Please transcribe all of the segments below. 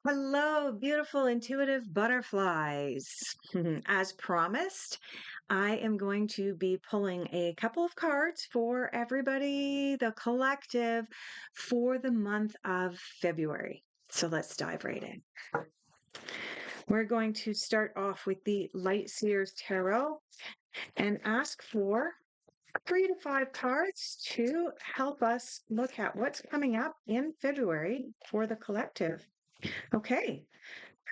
Hello, beautiful intuitive butterflies. As promised, I am going to be pulling a couple of cards for everybody, the collective, for the month of February. So let's dive right in. We're going to start off with the Light Seers Tarot and ask for 3 to 5 cards to help us look at what's coming up in February for the collective. Okay,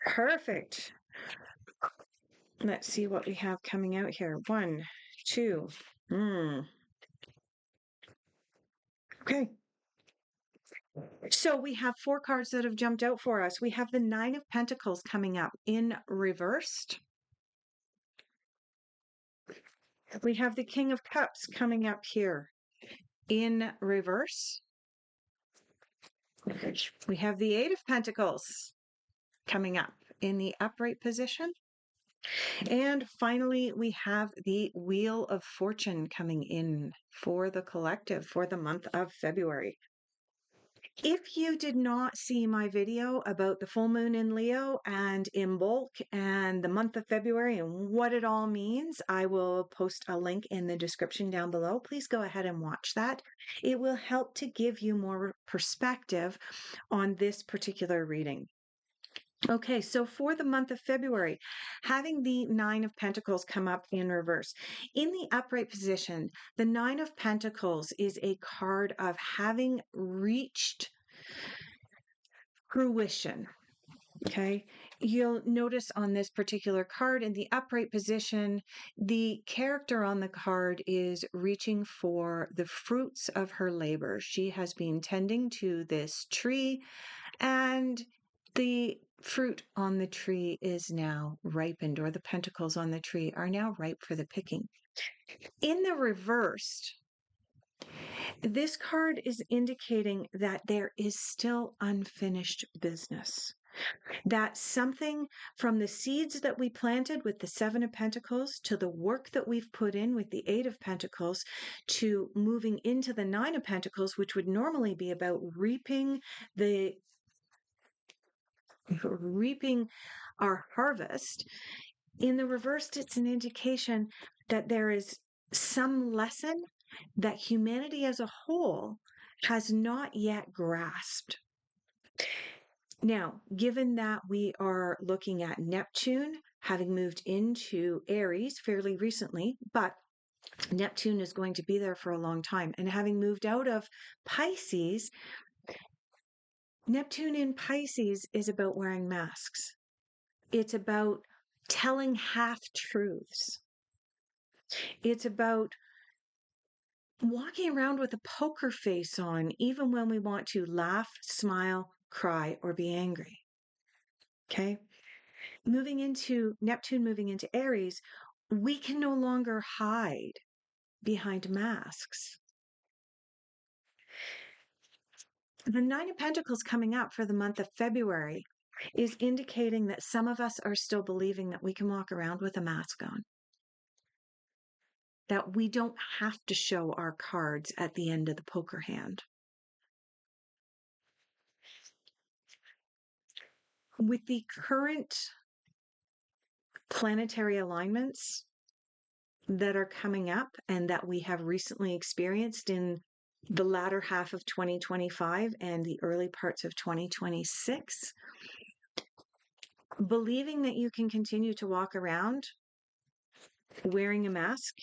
perfect. Let's see what we have coming out here. 1, 2. Okay. So we have 4 cards that have jumped out for us. We have the 9 of Pentacles coming up in reversed. We have the King of Cups coming up here in reverse. We have the 8 of Pentacles coming up in the upright position. And finally, we have the Wheel of Fortune coming in for the collective for the month of February. If you did not see my video about the full moon in Leo and Imbolc and the month of February and what it all means, I will post a link in the description down below. Please go ahead and watch that. It will help to give you more perspective on this particular reading. Okay, so for the month of February, having the 9 of Pentacles come up in reverse. In the upright position, the 9 of Pentacles is a card of having reached fruition. Okay, you'll notice on this particular card in the upright position, the character on the card is reaching for the fruits of her labor. She has been tending to this tree, and the fruit on the tree is now ripened, or the pentacles on the tree are now ripe for the picking. In the reversed, this card is indicating that there is still unfinished business. That something from the seeds that we planted with the 7 of Pentacles to the work that we've put in with the 8 of Pentacles to moving into the 9 of Pentacles, which would normally be about reaping our harvest. In the reversed, it's an indication that there is some lesson that humanity as a whole has not yet grasped. Now, given that we are looking at Neptune having moved into Aries fairly recently, but Neptune is going to be there for a long time, and having moved out of Pisces, Neptune in Pisces is about wearing masks. It's about telling half truths. It's about walking around with a poker face on, even when we want to laugh, smile, cry, or be angry. Okay? Neptune moving into Aries, we can no longer hide behind masks. The 9 of Pentacles coming up for the month of February is indicating that some of us are still believing that we can walk around with a mask on, that we don't have to show our cards at the end of the poker hand. With the current planetary alignments that are coming up and that we have recently experienced in the latter half of 2025 and the early parts of 2026, believing that you can continue to walk around wearing a mask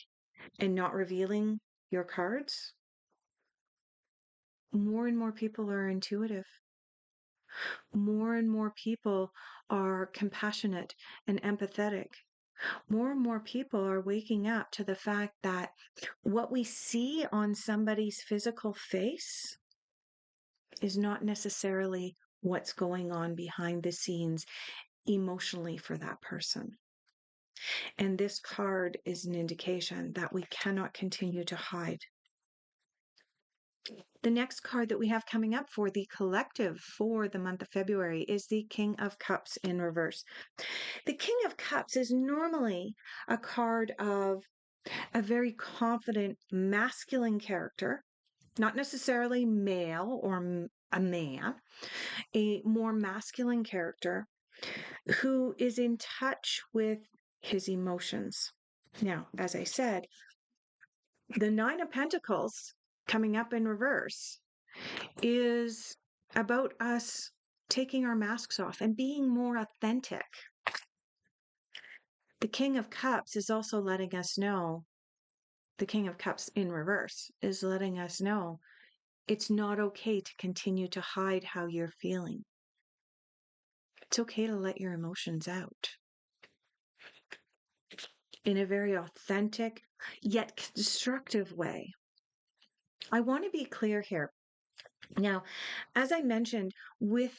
and not revealing your cards, more and more people are intuitive. More and more people are compassionate and empathetic. More and more people are waking up to the fact that what we see on somebody's physical face is not necessarily what's going on behind the scenes emotionally for that person. And this card is an indication that we cannot continue to hide. The next card that we have coming up for the collective for the month of February is the King of Cups in reverse. The King of Cups is normally a card of a very confident masculine character, not necessarily male or a man, a more masculine character who is in touch with his emotions. Now, as I said, the Nine of Pentacles coming up in reverse is about us taking our masks off and being more authentic. The King of Cups is also letting us know, the King of Cups in reverse is letting us know it's not okay to continue to hide how you're feeling. It's okay to let your emotions out in a very authentic yet constructive way. I want to be clear here. Now, as I mentioned with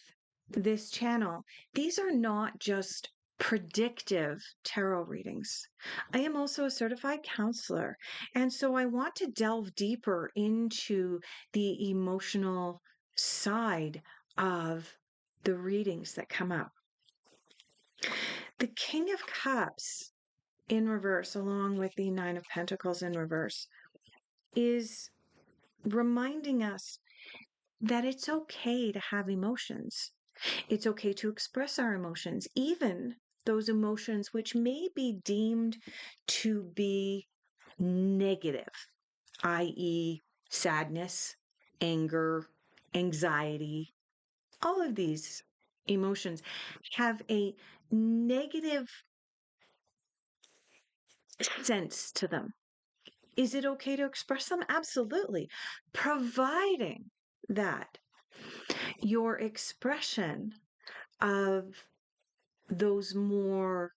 this channel, these are not just predictive tarot readings. I am also a certified counselor. And so I want to delve deeper into the emotional side of the readings that come up. The King of Cups in reverse, along with the Nine of Pentacles in reverse, is reminding us that it's okay to have emotions. It's okay to express our emotions, even those emotions which may be deemed to be negative, i.e., sadness, anger, anxiety. All of these emotions have a negative sense to them. Is it okay to express them? Absolutely, providing that your expression of those more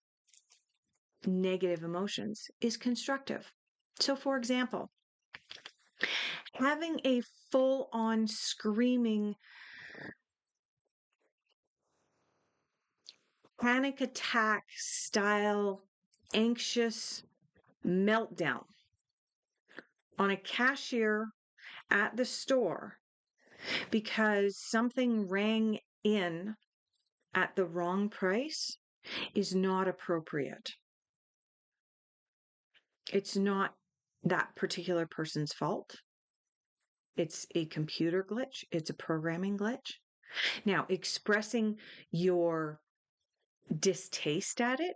negative emotions is constructive. So, for example, having a full on screaming panic attack style anxious meltdown on a cashier at the store because something rang in at the wrong price is not appropriate. It's not that particular person's fault. It's a computer glitch. It's a programming glitch. Now, expressing your distaste at it,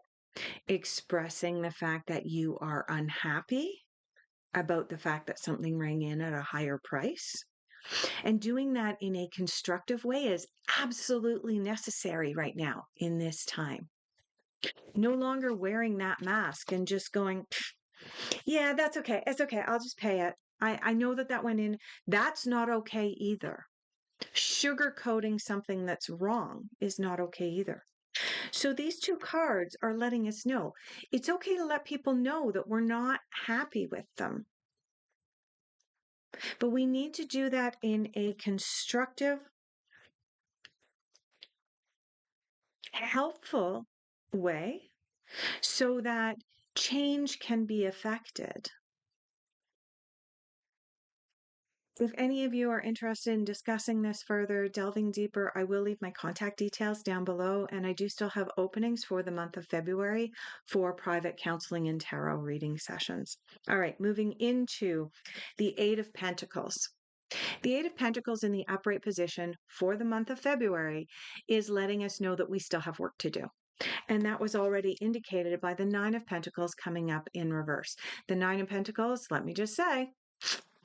expressing the fact that you are unhappy about the fact that something rang in at a higher price, and doing that in a constructive way is absolutely necessary right now in this time. No longer wearing that mask and just going, yeah, that's okay. It's okay. I'll just pay it. I know that went in. That's not okay either. Sugarcoating something that's wrong is not okay either. So these two cards are letting us know it's okay to let people know that we're not happy with them. But we need to do that in a constructive, helpful way so that change can be effected. If any of you are interested in discussing this further, delving deeper, I will leave my contact details down below, and I do still have openings for the month of February for private counseling and tarot reading sessions. All right, moving into the Eight of Pentacles. The Eight of Pentacles in the upright position for the month of February is letting us know that we still have work to do. And that was already indicated by the Nine of Pentacles coming up in reverse. The Nine of Pentacles, let me just say,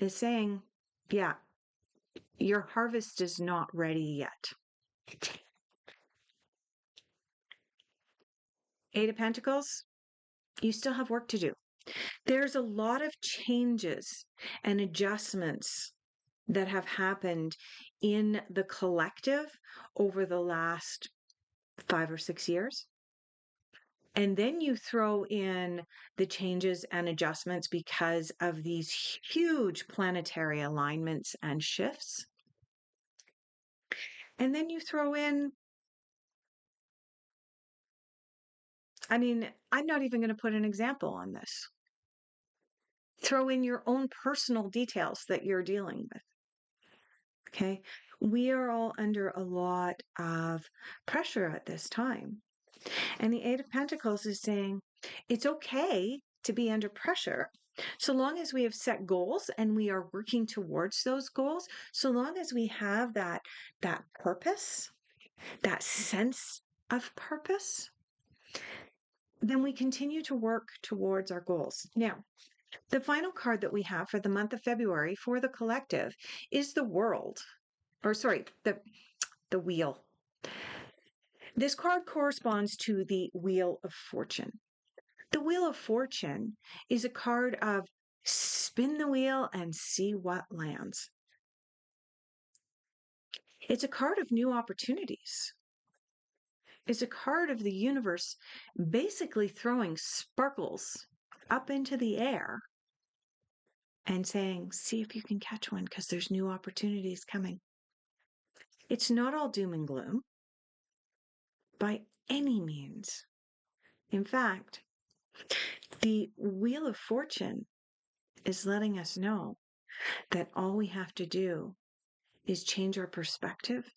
is saying, yeah, your harvest is not ready yet. Eight of Pentacles, you still have work to do. There's a lot of changes and adjustments that have happened in the collective over the last 5 or 6 years. And then you throw in the changes and adjustments because of these huge planetary alignments and shifts. And then you throw in, I'm not even going to put an example on this. Throw in your own personal details that you're dealing with. Okay. We are all under a lot of pressure at this time. And the Eight of Pentacles is saying it's okay to be under pressure, So long as we have set goals and we are working towards those goals, so long as we have that purpose, that sense of purpose, then we continue to work towards our goals. Now, the final card that we have for the month of February for the collective is the world, or sorry, the wheel. This card corresponds to the Wheel of Fortune. The Wheel of Fortune is a card of spin the wheel and see what lands. It's a card of new opportunities. It's a card of the universe basically throwing sparkles up into the air and saying, see if you can catch one because there's new opportunities coming. It's not all doom and gloom by any means. In fact, the Wheel of Fortune is letting us know that all we have to do is change our perspective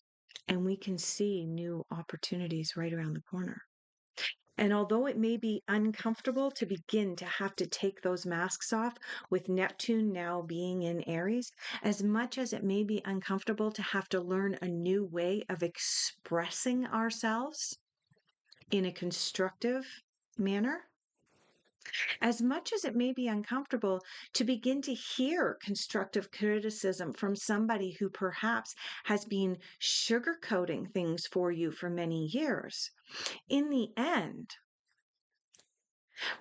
and we can see new opportunities right around the corner. And although it may be uncomfortable to begin to have to take those masks off with Neptune now being in Aries, as much as it may be uncomfortable to have to learn a new way of expressing ourselves in a constructive manner, as much as it may be uncomfortable to begin to hear constructive criticism from somebody who perhaps has been sugarcoating things for you for many years, in the end,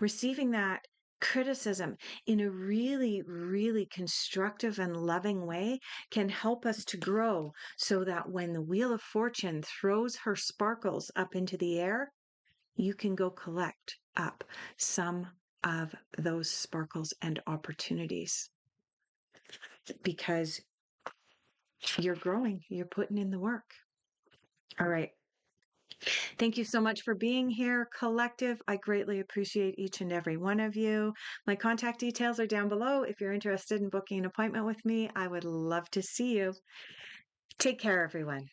receiving that criticism in a really, really constructive and loving way can help us to grow so that when the Wheel of Fortune throws her sparkles up into the air, you can go collect up some of those sparkles and opportunities because you're growing, you're putting in the work. All right. Thank you so much for being here, collective. I greatly appreciate each and every one of you. My contact details are down below. If you're interested in booking an appointment with me, I would love to see you. Take care, everyone.